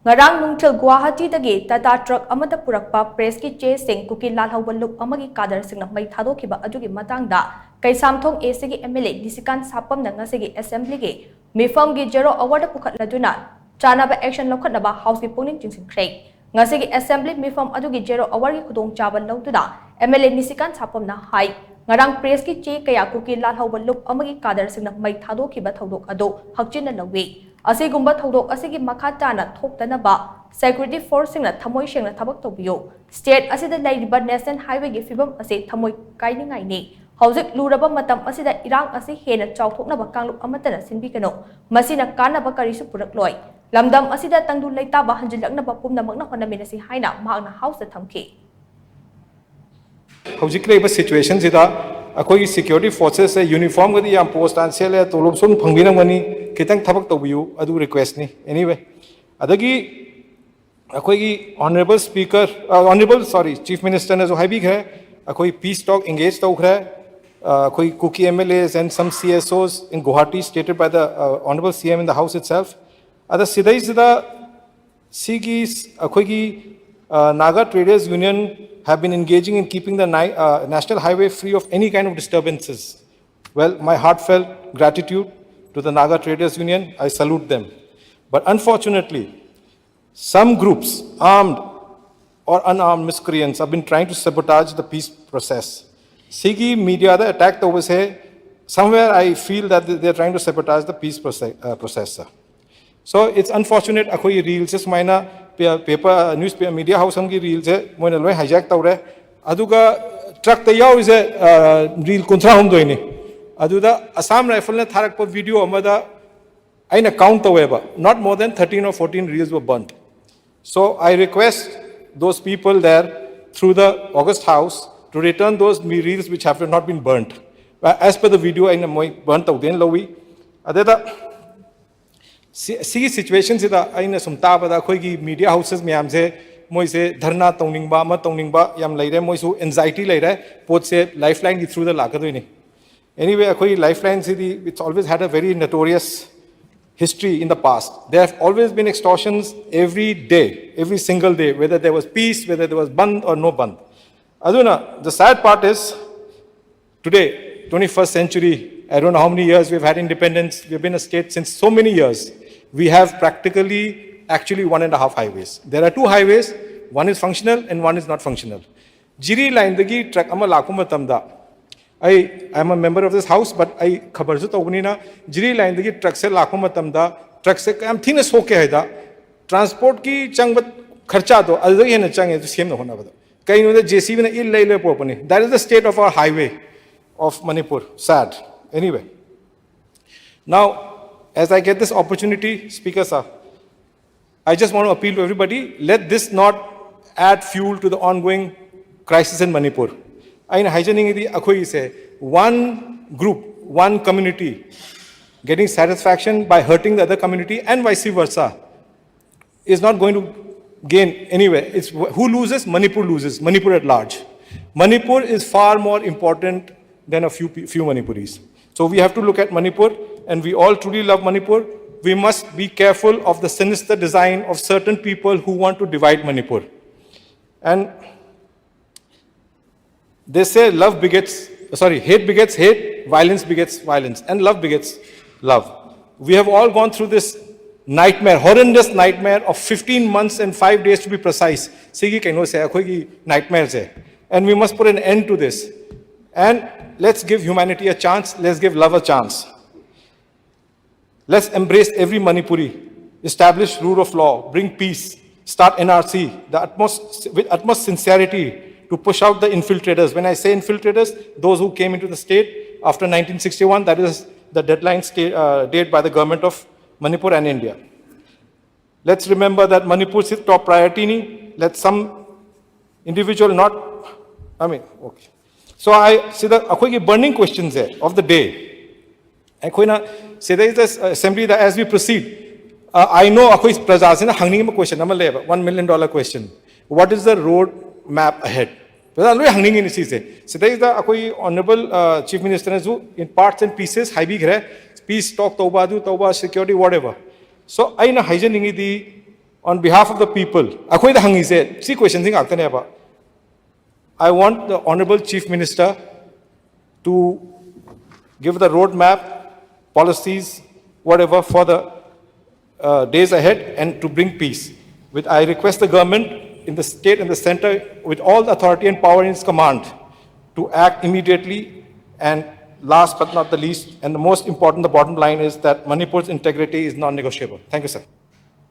Ngarang nungthil Guwahati dagi Tata truck amada purakpa press ki che sing Kuki Lalhouba look amagi CADRE sing Mei Thadokkhiba adugi matangda KEISHAMTHONG ASIGI MLA NISHIKANT SAPAM na ngasigi assembly gi MEEPHAM gi zero award PUKHATLAKTUNA CHANABA action Loukhatnaba house gi Pukning Chinshinkhre ngasigi assembly MEEPHAM adugi zero award gi khudong chaba lawtuna MLA NISHIKANT SAPAM na hai ngarang press ki che kaya Kuki Lalhouba look amagi CADRE sing Mei Thadokkhiba thodok ado hakchina lawi Asigumba thodok asigi makhatana thoktanaba security force singna thamoi sengna thabak tobiyo state asida laiba national highway gi fibam ase thamoi kainingai ni hojik luraba matam asida irang asi hena chawthoknaba kanglup amatana sinbikano masina kanaba karisu purakloi lamdam asida tangdu leitaba hanjilaknaba pumnamakna honamina si haina mahakna house thamki hojik leiba situation sida akoi security forces uniform gadi yam post an sele tolop sun phangbinamani kitang thabak tobiyu adu request ni anyway adagi akoi honorable speaker chief minister ne jo haibig hai akoi peace talk engage tawkhra akoi Kuki MLAs and some CSOs in Guwahati stated by the honorable CM in the house itself ada sidai sida sigis akoi Naga Traders Union have been engaging in keeping the national highway free of any kind of disturbances. Well, my heartfelt gratitude to the Naga Traders Union. I salute them. But unfortunately, some groups, armed or unarmed miscreants, have been trying to sabotage the peace process. Sigi media the attack over say, somewhere I feel that they are trying to sabotage the peace process. So it's unfortunate akoi reels just maina paper newspaper media house amgi reels hai moina loi hijack tawre aduga truck ta yaw is reel kontra hom doini aduda Assam rifle na tharak pa video amada aina count taweba not more than 13 or 14 reels were burnt. So I request those people there through the August house to return those reels which have not been burnt as per the video aina moi burnt tawden lowi adeda See situations ida aina sumta bada khoi gi media houses myam se moi se dharna tongning ba ma tongning ba yam leire moi su anxiety leire pot se lifeline gi through the lakadoi ni anyway khoi lifeline se it's always had a very notorious history in the past. There have always been extortions every day, every single day, whether there was peace, whether there was band or no band. Aduna, the sad part is today 21st century, I don't know how many years we've had independence. We've been a state since so many years. We have practically actually 1.5 highways. There are 2 highways. One is functional and one is not functional. Jiri line dagi truck ama lakuma tamda. I am a member of this house, but I khabarju tawni na jiri line dagi truck se lakuma tamda truck se am thina soke haida transport ki changbat kharcha do adagi hena change to same no hona bada. Kai no the JCB na il lay popani. That is the state of our highway of Manipur. Sad. Anyway, now as I get this opportunity, Speaker sir, I just want to appeal to everybody, let this not add fuel to the ongoing crisis in Manipur. I say one group, one community getting satisfaction by hurting the other community and vice versa is not going to gain anywhere. It's who loses? Manipur loses, Manipur at large. Manipur is far more important than a few Manipuris. So we have to look at Manipur, and we all truly love Manipur. We must be careful of the sinister design of certain people who want to divide Manipur. And they say hate begets hate, violence begets violence, and love begets love. We have all gone through this nightmare, horrendous nightmare of 15 months and 5 days to be precise. Sigi kaino se akhoi nightmare se, and we must put an end to this. And let's give humanity a chance. Let's give love a chance. Let's embrace every Manipuri, establish rule of law, bring peace, start NRC, with utmost sincerity to push out the infiltrators. When I say infiltrators, those who came into the state after 1961, that is the deadline date by the government of Manipur and India. Let's remember that Manipur is top priority. Let some individual okay. So I see the burning questions there of the day. I say there is this assembly that as we proceed, I know hanging a question, $1 million question. What is the road map ahead? So there is the honorable chief minister in parts and pieces, peace talk, tauba, security, whatever. So I know hygiene on behalf of the people, akhoi da hangi se, see question sing aktane aba. I want the Honorable Chief Minister to give the roadmap, policies, whatever for the days ahead and to bring peace. I request the government in the state and the center with all the authority and power in its command to act immediately. And last but not the least, and the most important, the bottom line is that Manipur's integrity is non-negotiable. Thank you, sir.